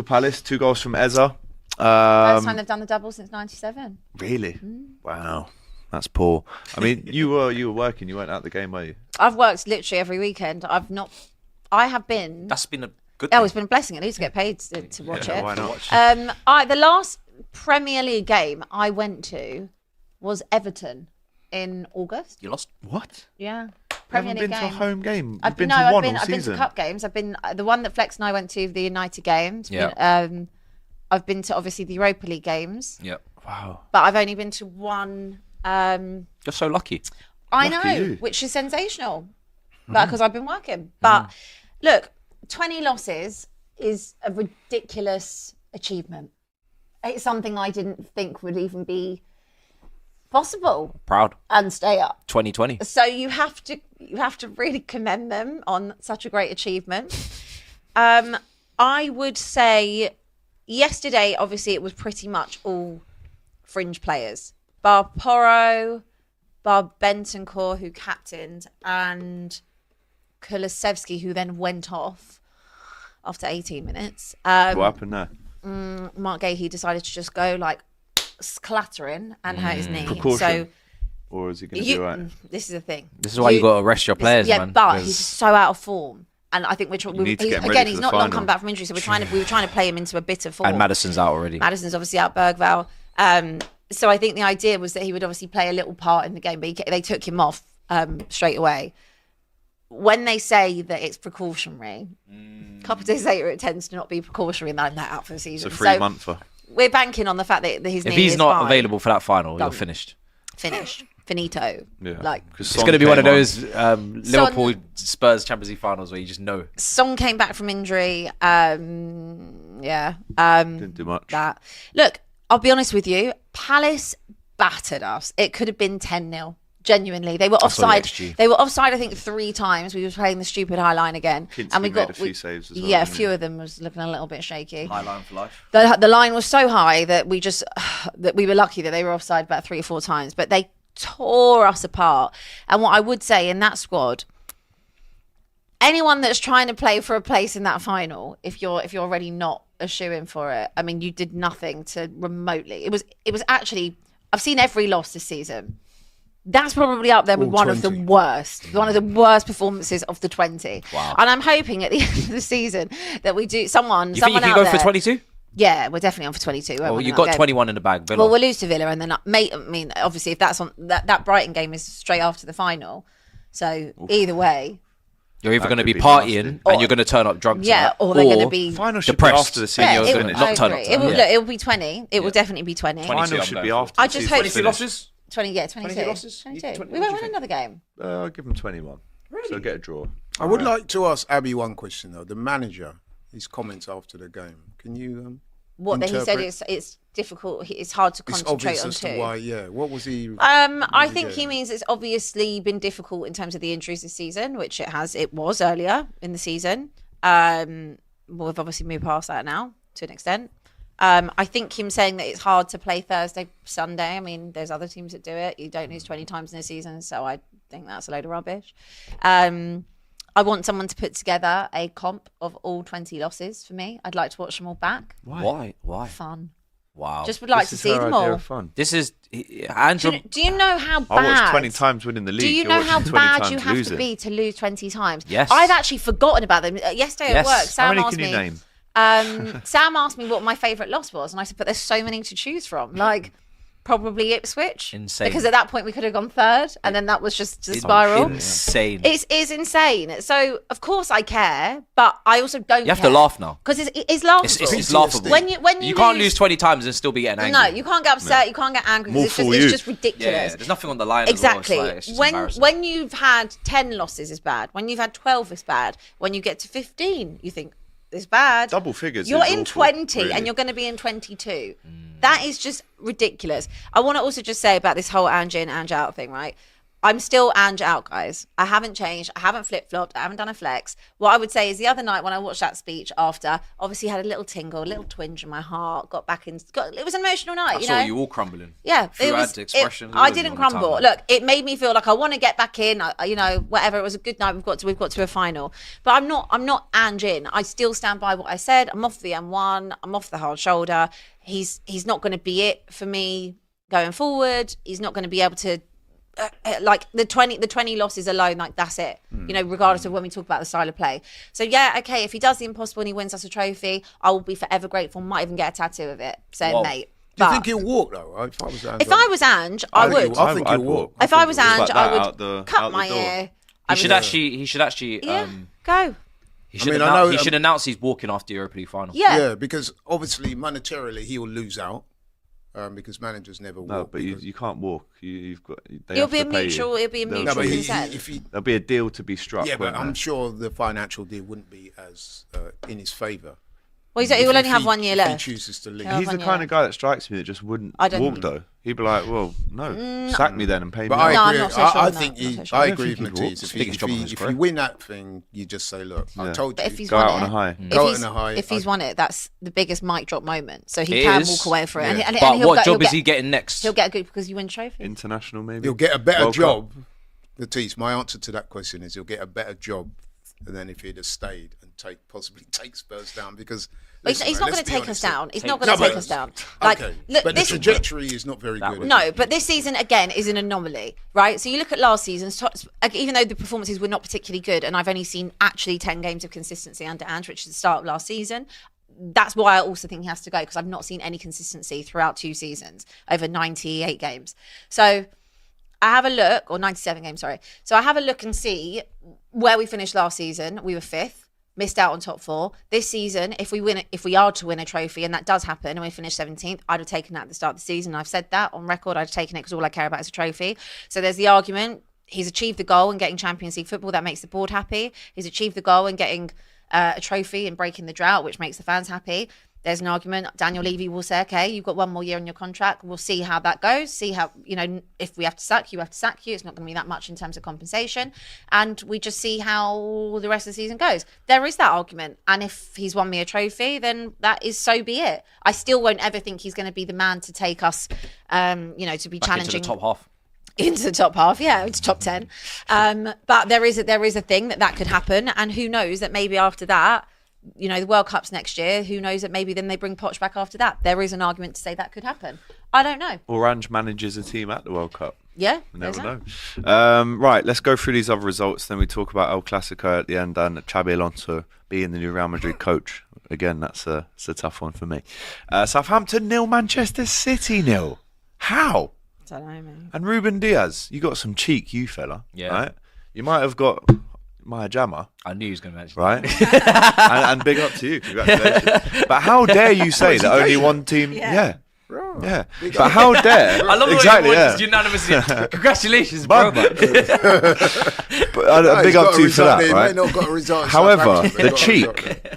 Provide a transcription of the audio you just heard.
Palace, 2 goals from Eza. First time they've done the double since '97. Really? Wow, that's poor. I mean, you were working. You weren't at the game, were you? I've worked literally every weekend. I have been. That's been a good Oh, thing. it's been a blessing. I need to get paid to watch it. Why not? The last Premier League game I went to was Everton in August. You lost? What? Yeah. You Premier haven't League been game. to a home game? I've You've been been to one all I've been season? to cup games. I've been the one that Flex and I went to, the United games. Yeah. I've been to obviously the Europa League games. Yep. Wow. But I've only been to one. You're so lucky. I Lucky know, you. which is sensational, because I've been working. But look, 20 losses is a ridiculous achievement. It's something I didn't think would even be possible Proud. and stay up. 2020. So you have to really commend them on such a great achievement. I would say yesterday, obviously, it was pretty much all fringe players. Bar Porro, Bar Bentancur, who captained, and Kulusevski, who then went off after 18 minutes. What happened there? Mark Gahey decided to just go like clattering and hurt his knee. Precaution. So Or is he going to do right? this is the thing. This is why you got to rest your players, yeah, man. but because- he's so out of form. And I think need to get him ready again, for he's the not long final. come back from injury, so we were trying to play him into a bit of form. And Madison's out already. Madison's obviously out, Bergvall. So I think the idea was that he would obviously play a little part in the game, but they took him off straight away. When they say that it's precautionary, a couple of days later it tends to not be precautionary, and they're out for the season. It's a 3-monther. We're banking on the fact that his If knee he's is not fine. available for that final, Done. you're finished. Finished. Finito. Yeah. Like, 'Cause It's Son going to be one of came on. those Liverpool Spurs Champions League finals where you just know. Son came back from injury. Didn't do much. That. Look, I'll be honest with you. Palace battered us. It could have been 10-0. Genuinely, they were saw the offside. XG. They were offside, I think, 3 times. We were playing the stupid high line again, Kinsley and we got made a few saves as well, Yeah, a didn't he? few of them was looking a little bit shaky. High line for life. The line was so high that we were lucky that they were offside about 3 or 4 times, but they tore us apart. And what I would say in that squad, anyone that's trying to play for a place in that final, if you're already not a shoo-in for it, I mean, you did nothing to remotely. It was actually, I've seen every loss this season. That's probably up there with one of the worst performances of the 20. Wow. And I'm hoping at the end of the season that we do You think you someone can out go there. for 22? Yeah, we're definitely on for 22. won't Well, we, you in that got game? 21 in the bag. Villa. Well, we'll lose to Villa, and then obviously, if that's on that Brighton game is straight after the final. So either way, You're either That going to could be be partying nasty. and you're going to turn up drunk. yeah, or they're going to be. Final should Depressed. be after the Yeah, season. you're it, gonna will- not I turn up agree. to It will. that. Look, it will be 20. It will definitely be 20. 20. Final 22, should I'm be going after. I the just season hope is 22 finished. losses? 20, yeah, 22. losses? 22. 20, We won't win another game. I'll give them 21. Really? So get a draw. I would like to ask Abby one question though. The manager, his comments after the game. Can you? What that he said interpret? it's difficult. It's hard to It's concentrate obvious on as too. to why. Yeah. What was he? I think yeah. he means it's obviously been difficult in terms of the injuries this season, which it has. It was earlier in the season. We've obviously moved past that now to an extent. I think him saying that it's hard to play Thursday, Sunday. I mean, there's other teams that do it. You don't lose 20 times in a season, so I think that's a load of rubbish. I want someone to put together a comp of all 20 losses for me. I'd like to watch them all back. Why? Fun. Wow. Just would like This to is see her them idea all. of fun. This is Do Andrew. you know how bad? I watched 20 times winning the league. Do you You're know how watching 20 bad times you have losing. to be to lose 20 times? Yes. I've actually forgotten about them. Yesterday Yes. at work, How Sam many asked can you me. name? Sam asked me what my favourite loss was, and I said, "But there's so many to choose from. Like, probably Ipswich, Insane. because at that point we could have gone third, and then that was just a spiral. Insane. It is insane. So of course I care, but I also don't. You have to laugh now. because it's laughable. It's laughable. When you can't lose 20 times and still be getting angry. No, you can't get upset. You can't get angry. 'Cause More it's for just, you. it's just ridiculous. Yeah, there's nothing on the line. Exactly. As well. It's just when embarrassing. you've had 10 losses is bad. When you've had 12 is bad. When you get to 15, you think it's bad. Double figures You're is in awful, 20 really. and you're going to be in 22. That is just ridiculous. I want to also just say about this whole Angie in, Angie out thing, right? I'm still Ange out, guys. I haven't changed. I haven't flip-flopped. I haven't done a flex. What I would say is the other night when I watched that speech after, obviously had a little tingle, a little twinge in my heart, it was an emotional night, I saw you all crumbling. Yeah. Expressions. I didn't crumble. Look, it made me feel like I want to get back in, whatever. It was a good night. We've got to a final. But I'm not Ange in. I still stand by what I said. I'm off the M1. I'm off the hard shoulder. He's not going to be it for me going forward. He's not going to be able to like the 20 losses alone, like that's it, regardless of when we talk about the style of play. So yeah, okay, if he does the impossible and he wins us a trophy, I will be forever grateful. Might even get a tattoo of it saying mate. Do you think he'll walk though? If I was Ange, I would. I think he'll walk. If I was Ange, I would out cut the my door. ear. He should actually go. He should announce he's walking after the Europa League final. Yeah, because obviously monetarily he will lose out. Because managers never walk. No, but you can't walk. You've got. It'll be a mutual consent. There'll be a deal to be struck. Yeah, but I'm sure the financial deal wouldn't be as in his favour. Well, he will only have 1 year left. He chooses to leave. He's the kind of guy that strikes me that just wouldn't walk though. He'd be like, well, no, sack me then and pay me. But off. I agree. I'm not so sure I on that. think I'm I not so agree sure. with I think Matisse. he'd walk. If you win that thing, you just say, look, I told you. If he's Go won out on it, a high. Go out on a high. If he's won it, that's the biggest mic drop moment. So he It can is. walk away for it. Yeah. And But what job is he getting next? He'll get a good because you win trophy. International maybe. He'll get a better World job. Matisse, my answer to that question is he'll get a better job than if he'd have stayed and possibly take Spurs down because. He's not going to take us down. He's not going to take us down. Okay, but the trajectory is not very good. No, but this season again is an anomaly, right? So you look at last season, even though the performances were not particularly good, and I've only seen actually 10 games of consistency under Ange, which is the start of last season. That's why I also think he has to go because I've not seen any consistency throughout 2 seasons over 98 games. So I have a look, or 97 games, sorry. So I have a look and see where we finished last season. We were 5th. Missed out on top 4 this season. If we are to win a trophy, and that does happen, and we finish 17th, I'd have taken that at the start of the season. I've said that on record. I'd have taken it because all I care about is a trophy. So there's the argument. He's achieved the goal in getting Champions League football. That makes the board happy. He's achieved the goal in getting a trophy and breaking the drought, which makes the fans happy. There's an argument. Daniel Levy will say, okay, you've got 1 more year on your contract. We'll see how that goes. See how, if we have to sack you, we have to sack you. It's not going to be that much in terms of compensation. And we just see how the rest of the season goes. There is that argument. And if he's won me a trophy, then that is so be it. I still won't ever think he's going to be the man to take us, to be Back challenging. into the top half. Into the top half, yeah, into top 10. But there is a thing that could happen. And who knows that maybe after that, the World Cup's next year. Who knows that maybe then they bring Poch back after that. There is an argument to say that could happen. I don't know. Orange manages a team at the World Cup. Yeah, You never know. Right, let's go through these other results. Then we talk about El Clasico at the end and Xabi Alonso being the new Real Madrid coach. Again, it's a tough one for me. Southampton 0, Manchester City 0. How? I don't know, man. And Ruben Diaz, you got some cheek, you fella. Yeah. Right? You might have got Maya Jama. I knew he was going to mention Right? and big up to you. Congratulations. But how dare you say that only one team... Yeah. Yeah. But how dare... I love exactly, the way yeah. it's unanimously. Congratulations, bro. But big up to you for that, right? However, the cheek